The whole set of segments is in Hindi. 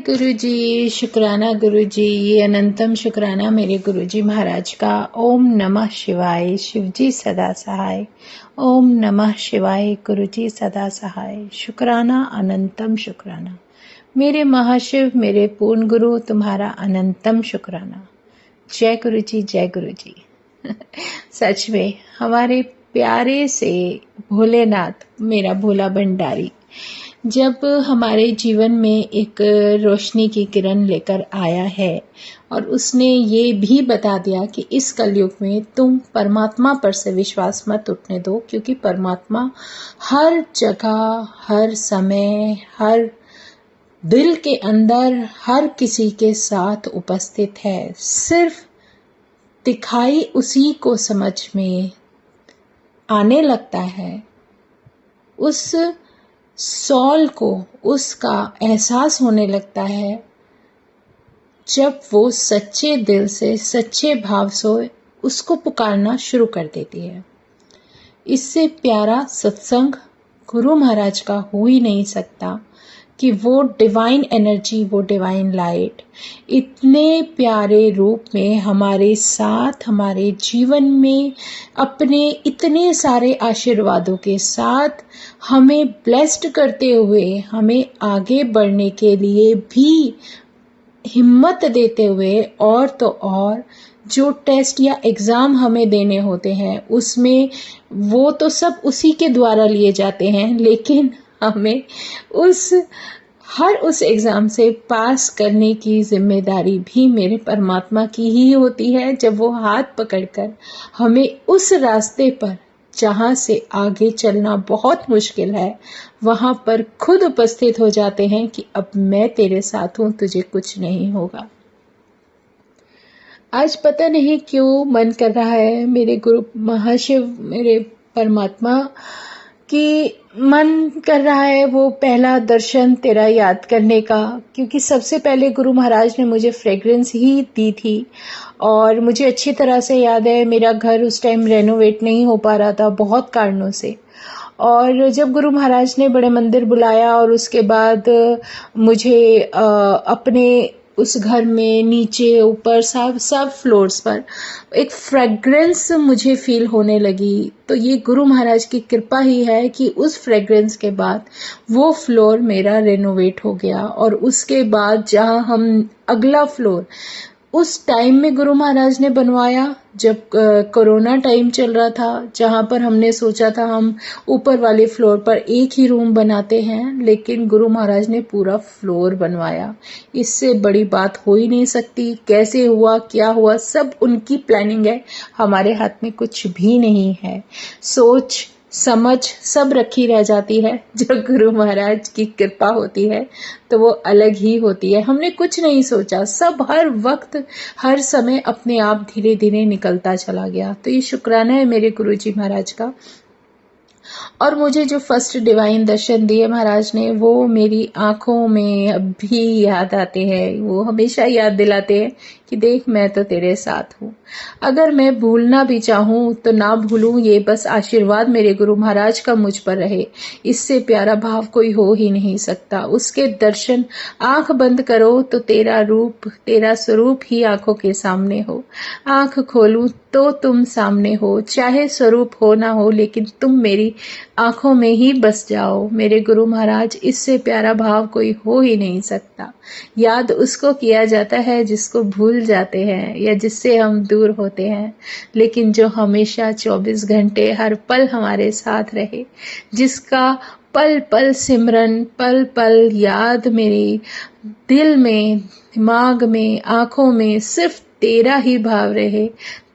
गुरु जी, शुक्राना गुरु जी, ये अनंतम शुक्राना मेरे गुरु जी महाराज का। ओम नमः शिवाय, शिव जी सदा सहाय। ओम नमः शिवाय, गुरु जी सदा सहाय। शुक्राना अनंतम शुक्राना मेरे महाशिव, मेरे पूर्ण गुरु, तुम्हारा अनंतम शुक्राना। जय गुरु जी, जय गुरु जी। सच में हमारे प्यारे से भोलेनाथ, मेरा भोला भंडारी, जब हमारे जीवन में एक रोशनी की किरण लेकर आया है और उसने ये भी बता दिया कि इस कलयुग में तुम परमात्मा पर से विश्वास मत उठने दो, क्योंकि परमात्मा हर जगह, हर समय, हर दिल के अंदर, हर किसी के साथ उपस्थित है। सिर्फ दिखाई उसी को समझ में आने लगता है, उस सॉल को उसका एहसास होने लगता है जब वो सच्चे दिल से, सच्चे भाव से उसको पुकारना शुरू कर देती है। इससे प्यारा सत्संग गुरु महाराज का हो ही नहीं सकता कि वो डिवाइन एनर्जी, वो डिवाइन लाइट इतने प्यारे रूप में हमारे साथ, हमारे जीवन में अपने इतने सारे आशीर्वादों के साथ हमें ब्लेस्ड करते हुए, हमें आगे बढ़ने के लिए भी हिम्मत देते हुए, और तो और जो टेस्ट या एग्ज़ाम हमें देने होते हैं उसमें वो तो सब उसी के द्वारा लिए जाते हैं, लेकिन हमें हर उस एग्ज़ाम से पास करने की जिम्मेदारी भी मेरे परमात्मा की ही होती है। जब वो हाथ पकड़कर हमें उस रास्ते पर, जहाँ से आगे चलना बहुत मुश्किल है, वहाँ पर खुद उपस्थित हो जाते हैं कि अब मैं तेरे साथ हूँ, तुझे कुछ नहीं होगा। आज पता नहीं क्यों मन कर रहा है मेरे गुरु महाशिव, मेरे परमात्मा कि मन कर रहा है वो पहला दर्शन तेरा याद करने का, क्योंकि सबसे पहले गुरु महाराज ने मुझे फ्रेग्रेंस ही दी थी। और मुझे अच्छी तरह से याद है, मेरा घर उस टाइम रेनोवेट नहीं हो पा रहा था बहुत कारणों से, और जब गुरु महाराज ने बड़े मंदिर बुलाया और उसके बाद मुझे अपने उस घर में नीचे ऊपर सब फ्लोर्स पर एक फ्रेग्रेंस मुझे फील होने लगी, तो ये गुरु महाराज की कृपा ही है कि उस फ्रेग्रेंस के बाद वो फ्लोर मेरा रेनोवेट हो गया। और उसके बाद जहाँ हम अगला फ्लोर उस टाइम में गुरु महाराज ने बनवाया, जब कोरोना टाइम चल रहा था, जहाँ पर हमने सोचा था हम ऊपर वाले फ्लोर पर एक ही रूम बनाते हैं, लेकिन गुरु महाराज ने पूरा फ्लोर बनवाया। इससे बड़ी बात हो ही नहीं सकती। कैसे हुआ, क्या हुआ, सब उनकी प्लानिंग है, हमारे हाथ में कुछ भी नहीं है। सोच समझ सब रखी रह जाती है। जब गुरु महाराज की कृपा होती है तो वो अलग ही होती है। हमने कुछ नहीं सोचा, सब हर वक्त, हर समय अपने आप धीरे धीरे निकलता चला गया। तो ये शुक्राना है मेरे गुरु जी महाराज का। और मुझे जो फर्स्ट डिवाइन दर्शन दिए महाराज ने, वो मेरी आंखों में अब भी याद आते हैं। वो हमेशा याद दिलाते हैं कि देख, मैं तो तेरे साथ हूँ। अगर मैं भूलना भी चाहूँ तो ना भूलूं, ये बस आशीर्वाद मेरे गुरु महाराज का मुझ पर रहे। इससे प्यारा भाव कोई हो ही नहीं सकता। उसके दर्शन, आंख बंद करो तो तेरा रूप, तेरा स्वरूप ही आंखों के सामने हो। आंख खोलूं तो तुम सामने हो, चाहे स्वरूप हो ना हो, लेकिन तुम मेरी आंखों में ही बस जाओ। मेरे गुरु महाराज, इससे प्यारा भाव कोई हो ही नहीं सकता। याद उसको किया जाता है जिसको भूल जाते हैं या जिससे हम दूर होते हैं, लेकिन जो हमेशा 24 घंटे हर पल हमारे साथ रहे, जिसका पल पल सिमरन, पल पल याद मेरे दिल में, दिमाग में, आंखों में सिर्फ तेरा ही भाव रहे,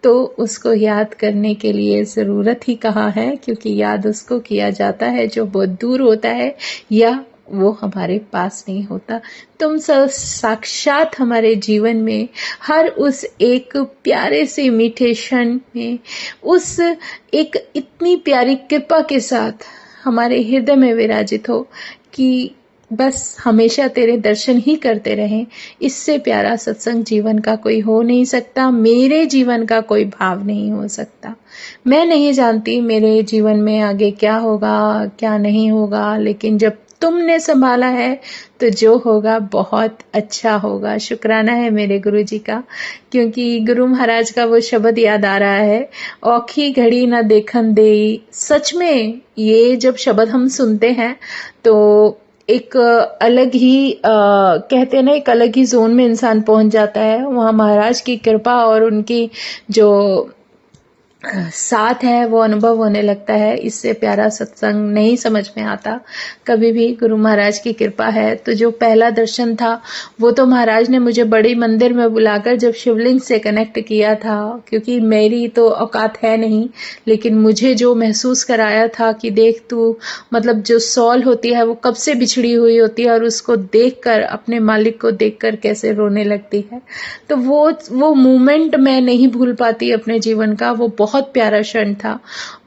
तो उसको याद करने के लिए ज़रूरत ही कहाँ है, क्योंकि याद उसको किया जाता है जो बहुत दूर होता है या वो हमारे पास नहीं होता। तुम सब साक्षात हमारे जीवन में हर उस एक प्यारे से मीठे क्षण में, उस एक इतनी प्यारी कृपा के साथ हमारे हृदय में विराजित हो कि बस हमेशा तेरे दर्शन ही करते रहें। इससे प्यारा सत्संग जीवन का कोई हो नहीं सकता, मेरे जीवन का कोई भाव नहीं हो सकता। मैं नहीं जानती मेरे जीवन में आगे क्या होगा, क्या नहीं होगा, लेकिन जब तुमने संभाला है तो जो होगा बहुत अच्छा होगा। शुक्राना है मेरे गुरुजी का, क्योंकि गुरु महाराज का वो शब्द याद आ रहा है, औखी घड़ी न देखन देई। सच में ये जब शब्द हम सुनते हैं तो एक अलग ही कहते हैं ना, एक अलग ही जोन में इंसान पहुंच जाता है। वहाँ महाराज की कृपा और उनकी जो साथ है वो अनुभव होने लगता है। इससे प्यारा सत्संग नहीं समझ में आता कभी भी। गुरु महाराज की कृपा है। तो जो पहला दर्शन था वो तो महाराज ने मुझे बड़ी मंदिर में बुलाकर जब शिवलिंग से कनेक्ट किया था, क्योंकि मेरी तो औकात है नहीं, लेकिन मुझे जो महसूस कराया था कि देख तू, मतलब जो सॉल होती है वो कब से बिछड़ी हुई होती है और उसको देखकर, अपने मालिक को देखकर कैसे रोने लगती है। तो वो मोमेंट मैं नहीं भूल पाती अपने जीवन का। वो बहुत प्यारा क्षण था।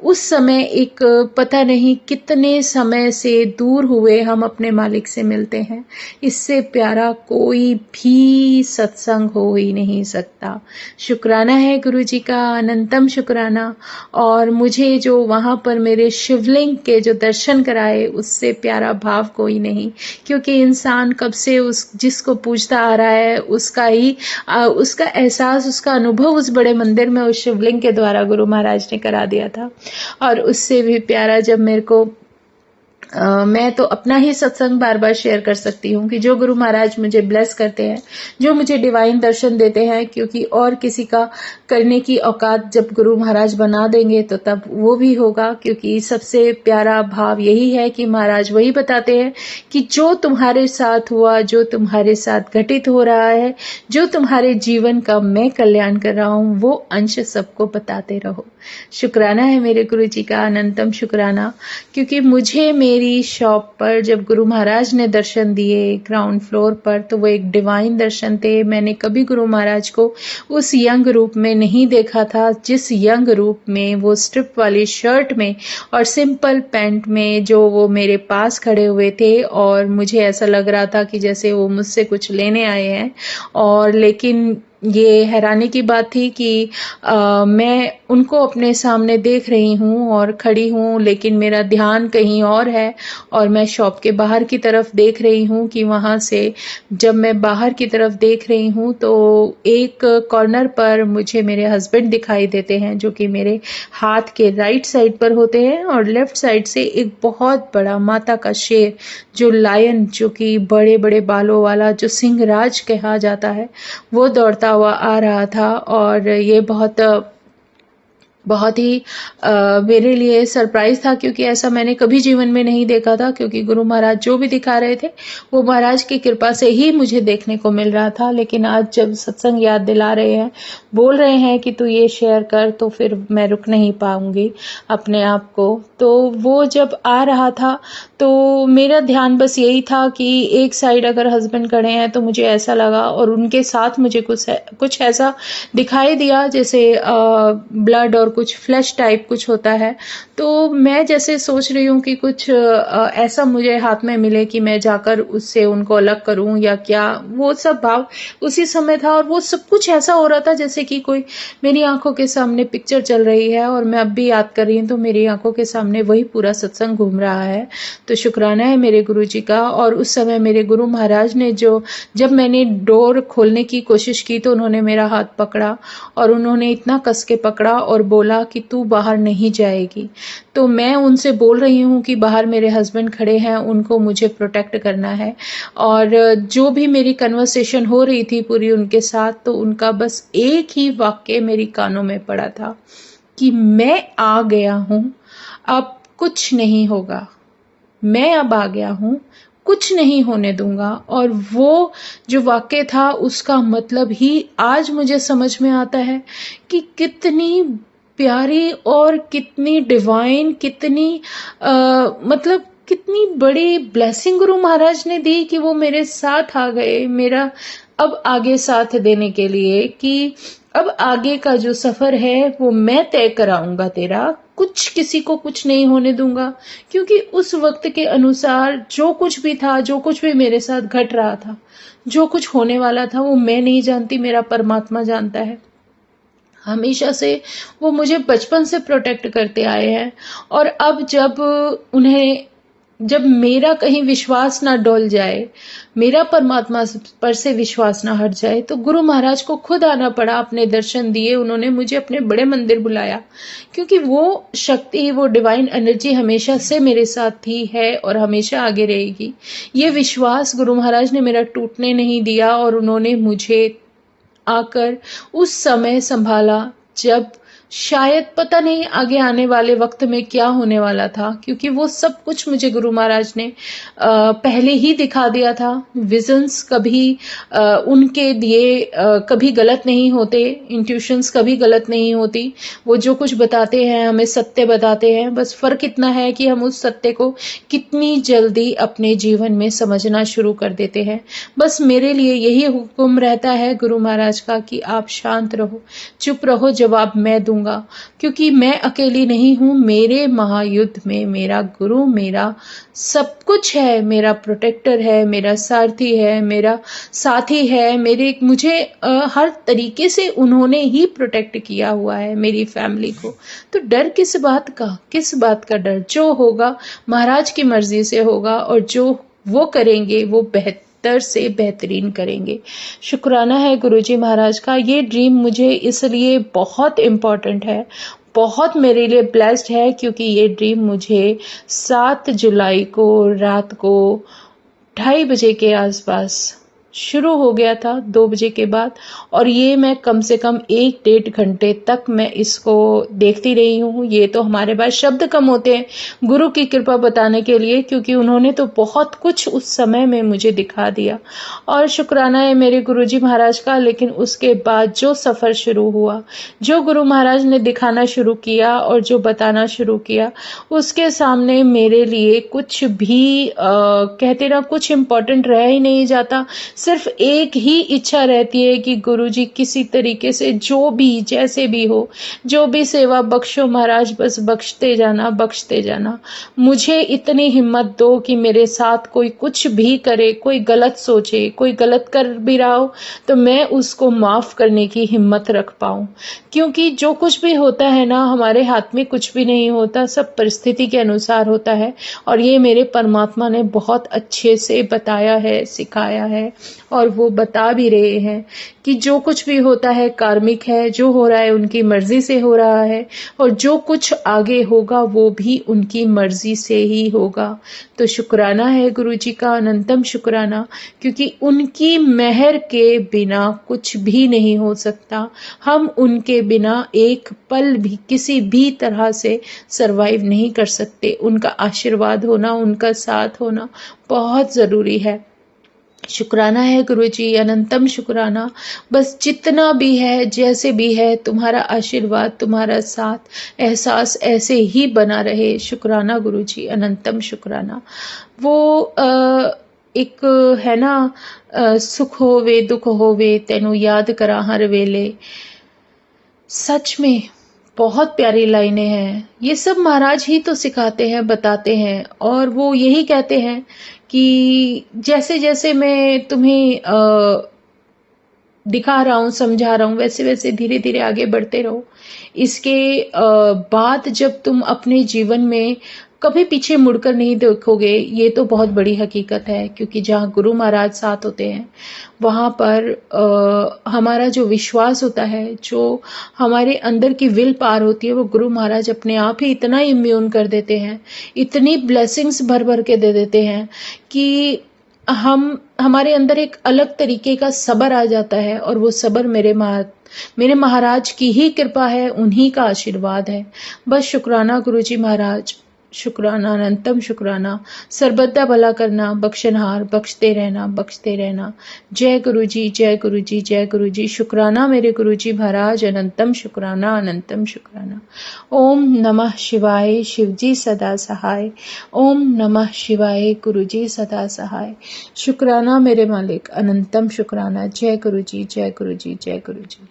उस समय एक पता नहीं कितने समय से दूर हुए हम अपने मालिक से मिलते हैं। इससे प्यारा कोई भी सत्संग हो ही नहीं सकता। शुक्राना है गुरुजी का, अनंतम शुक्राना। और मुझे जो वहाँ पर मेरे शिवलिंग के जो दर्शन कराए, उससे प्यारा भाव कोई नहीं। क्योंकि इंसान कब से उस जिसको पूजता आ रहा है उसका ही उसका एहसास, उसका अनुभव उस बड़े मंदिर में उस शिवलिंग के द्वारा गुरु महाराज ने करा दिया था। और उससे भी प्यारा जब मेरे को मैं तो अपना ही सत्संग बार बार शेयर कर सकती हूँ कि जो गुरु महाराज मुझे ब्लेस करते हैं, जो मुझे डिवाइन दर्शन देते हैं, क्योंकि और किसी का करने की औकात जब गुरु महाराज बना देंगे तो तब वो भी होगा। क्योंकि सबसे प्यारा भाव यही है कि महाराज वही बताते हैं कि जो तुम्हारे साथ हुआ, जो तुम्हारे साथ घटित हो रहा है, जो तुम्हारे जीवन का मैं कल्याण कर रहा हूँ, वो अंश सबको बताते रहो। शुक्राना है मेरे गुरु जी का, अनंतम शुक्राना। क्योंकि मुझे मेरी शॉप पर जब गुरु महाराज ने दर्शन दिए ग्राउंड फ्लोर पर, तो वो एक डिवाइन दर्शन थे। मैंने कभी गुरु महाराज को उस यंग रूप में नहीं देखा था, जिस यंग रूप में वो स्ट्रिप वाली शर्ट में और सिंपल पैंट में जो वो मेरे पास खड़े हुए थे। और मुझे ऐसा लग रहा था कि जैसे वो मुझसे कुछ लेने आए हैं। और लेकिन ये हैरानी की बात थी कि मैं उनको अपने सामने देख रही हूँ और खड़ी हूँ, लेकिन मेरा ध्यान कहीं और है। और मैं शॉप के बाहर की तरफ देख रही हूँ कि वहाँ से जब मैं बाहर की तरफ देख रही हूँ तो एक कॉर्नर पर मुझे मेरे हस्बैंड दिखाई देते हैं, जो कि मेरे हाथ के राइट साइड पर होते हैं। और लेफ्ट साइड से एक बहुत बड़ा माता का शेर, जो लायन, जो कि बड़े बड़े बालों वाला, जो सिंहराज कहा जाता है, वो दौड़ता हुआ आ रहा था। और ये बहुत ही मेरे लिए सरप्राइज था, क्योंकि ऐसा मैंने कभी जीवन में नहीं देखा था। क्योंकि गुरु महाराज जो भी दिखा रहे थे वो महाराज की कृपा से ही मुझे देखने को मिल रहा था। लेकिन आज जब सत्संग याद दिला रहे हैं, बोल रहे हैं कि तू ये शेयर कर, तो फिर मैं रुक नहीं पाऊंगी अपने आप को। तो वो जब आ रहा था तो मेरा ध्यान बस यही था कि एक साइड अगर हस्बैंड खड़े हैं तो मुझे ऐसा लगा, और उनके साथ मुझे कुछ ऐसा दिखाई दिया जैसे ब्लड और कुछ फ्लैश टाइप कुछ होता है। तो मैं जैसे सोच रही हूँ कि कुछ ऐसा मुझे हाथ में मिले कि मैं जाकर उससे उनको अलग करूं या क्या, वो सब भाव उसी समय था। और वो सब कुछ ऐसा हो रहा था जैसे कि कोई मेरी आंखों के सामने पिक्चर चल रही है, और मैं अब भी याद कर रही हूँ तो मेरी आंखों के सामने वही पूरा सत्संग घूम रहा है। तो शुक्राना है मेरे गुरु जी का। और उस समय मेरे गुरु महाराज ने जब मैंने डोर खोलने की कोशिश की तो उन्होंने मेरा हाथ पकड़ा, और उन्होंने इतना कस के पकड़ा और बोला कि तू बाहर नहीं जाएगी। तो मैं उनसे बोल रही हूँ कि बाहर मेरे हस्बैंड खड़े हैं, उनको मुझे प्रोटेक्ट करना है। और जो भी मेरी कन्वर्सेशन हो रही थी पूरी उनके साथ, तो उनका बस एक ही वाक्य मेरी कानों में पड़ा था कि मैं आ गया हूँ, अब कुछ नहीं होगा, मैं अब आ गया हूँ, कुछ नहीं होने दूंगा। और वो जो वाक्य था उसका मतलब ही आज मुझे समझ में आता है कि कितनी प्यारी और कितनी डिवाइन, कितनी मतलब कितनी बड़ी ब्लेसिंग गुरु महाराज ने दी कि वो मेरे साथ आ गए, मेरा अब आगे साथ देने के लिए, कि अब आगे का जो सफर है वो मैं तय कराऊंगा तेरा, कुछ किसी को कुछ नहीं होने दूंगा। क्योंकि उस वक्त के अनुसार जो कुछ भी था, जो कुछ भी मेरे साथ घट रहा था, जो कुछ होने वाला था, वो मैं नहीं जानती, मेरा परमात्मा जानता है। हमेशा से वो मुझे बचपन से प्रोटेक्ट करते आए हैं। और अब जब उन्हें जब मेरा कहीं विश्वास ना डोल जाए, मेरा परमात्मा पर से विश्वास ना हट जाए, तो गुरु महाराज को खुद आना पड़ा, अपने दर्शन दिए, उन्होंने मुझे अपने बड़े मंदिर बुलाया, क्योंकि वो शक्ति, वो डिवाइन एनर्जी हमेशा से मेरे साथ थी, है और हमेशा आगे रहेगी। ये विश्वास गुरु महाराज ने मेरा टूटने नहीं दिया और उन्होंने मुझे आकर उस समय संभाला जब शायद पता नहीं आगे आने वाले वक्त में क्या होने वाला था, क्योंकि वो सब कुछ मुझे गुरु महाराज ने पहले ही दिखा दिया था। विजन्स कभी उनके दिए कभी गलत नहीं होते, इंट्यूशंस कभी गलत नहीं होती। वो जो कुछ बताते हैं हमें सत्य बताते हैं, बस फर्क इतना है कि हम उस सत्य को कितनी जल्दी अपने जीवन में समझना शुरू कर देते हैं। बस मेरे लिए यही हुक्म रहता है गुरु महाराज का कि आप शांत रहो, चुप रहो, जवाब मैं दूंगा, क्योंकि मैं अकेली नहीं हूं। मेरे महायुद्ध में मेरा गुरु, मेरा सब कुछ है, मेरा प्रोटेक्टर है, मेरा सारथी है, मेरा साथी है, मुझे हर तरीके से उन्होंने ही प्रोटेक्ट किया हुआ है मेरी फैमिली को। तो डर किस बात का डर? जो होगा महाराज की मर्जी से होगा और जो वो करेंगे वो बेहतर से बेहतरीन करेंगे। शुक्राना है गुरुजी महाराज का। ये ड्रीम मुझे इसलिए बहुत इम्पोर्टेंट है, बहुत मेरे लिए ब्लेस्ड है, क्योंकि ये ड्रीम मुझे 7 जुलाई को रात को 2:30 बजे के आसपास शुरू हो गया था, 2 बजे के बाद, और ये मैं कम से कम 1-1.5 घंटे तक मैं इसको देखती रही हूँ। ये तो हमारे पास शब्द कम होते हैं गुरु की कृपा बताने के लिए, क्योंकि उन्होंने तो बहुत कुछ उस समय में मुझे दिखा दिया, और शुक्राना है मेरे गुरुजी महाराज का। लेकिन उसके बाद जो सफ़र शुरू हुआ, जो गुरु महाराज ने दिखाना शुरू किया और जो बताना शुरू किया, उसके सामने मेरे लिए कुछ भी कहते ना, कुछ इम्पोर्टेंट रह ही नहीं जाता। सिर्फ एक ही इच्छा रहती है कि गुरुजी किसी तरीके से, जो भी जैसे भी हो, जो भी सेवा बख्शो महाराज, बस बख्शते जाना। मुझे इतनी हिम्मत दो कि मेरे साथ कोई कुछ भी करे, कोई गलत सोचे, कोई गलत कर भी रहा हो तो मैं उसको माफ करने की हिम्मत रख पाऊं, क्योंकि जो कुछ भी होता है ना, हमारे हाथ में कुछ भी नहीं होता, सब परिस्थिति के अनुसार होता है। और ये मेरे परमात्मा ने बहुत अच्छे से बताया है, सिखाया है, और वो बता भी रहे हैं कि जो कुछ भी होता है कार्मिक है, जो हो रहा है उनकी मर्जी से हो रहा है, और जो कुछ आगे होगा वो भी उनकी मर्जी से ही होगा। तो शुक्राना है गुरुजी का, अनंतम शुक्राना, क्योंकि उनकी मेहर के बिना कुछ भी नहीं हो सकता। हम उनके बिना एक पल भी किसी भी तरह से सरवाइव नहीं कर सकते। उनका आशीर्वाद होना, उनका साथ होना बहुत ज़रूरी है। शुक्राना है गुरुजी, अनंतम शुक्राना। बस जितना भी है, जैसे भी है, तुम्हारा आशीर्वाद, तुम्हारा साथ, एहसास ऐसे ही बना रहे। शुक्राना गुरुजी, अनंतम शुक्राना। वो एक है ना, सुख होवे दुख होवे तेनू याद करा हर वेले। सच में बहुत प्यारी लाइनें हैं। ये सब महाराज ही तो सिखाते हैं, बताते हैं, और वो यही कहते हैं कि जैसे जैसे मैं तुम्हें दिखा रहा हूँ, समझा रहा हूँ, वैसे वैसे धीरे धीरे आगे बढ़ते रहो। इसके बाद जब तुम अपने जीवन में कभी पीछे मुड़कर नहीं देखोगे, ये तो बहुत बड़ी हकीकत है, क्योंकि जहाँ गुरु महाराज साथ होते हैं वहाँ पर हमारा जो विश्वास होता है, जो हमारे अंदर की विल पावर होती है, वो गुरु महाराज अपने आप ही इतना इम्यून कर देते हैं, इतनी ब्लेसिंग्स भर भर के दे देते हैं कि हमारे अंदर एक अलग तरीके का सब्र आ जाता है। और वो सब्र मेरे महाराज की ही कृपा है, उन्हीं का आशीर्वाद है। बस शुक्राना गुरुजी महाराज, शुक्राना, अनंतम शुक्राना। सर्वदा भला करना, बख्शनहार, बख्शते रहना। जय गुरुजी, जय गुरुजी, जय गुरुजी। शुक्राना मेरे गुरुजी महाराज, अनंतम शुक्राना, अनंतम शुक्राना। ओम नमः शिवाय, शिवजी सदा सहाय। ओम नमः शिवाय, गुरुजी सदा सहाय। शुक्राना मेरे मालिक, अनंतम शुक्राना। जय गुरुजी, जय गुरुजी, जय गुरुजी।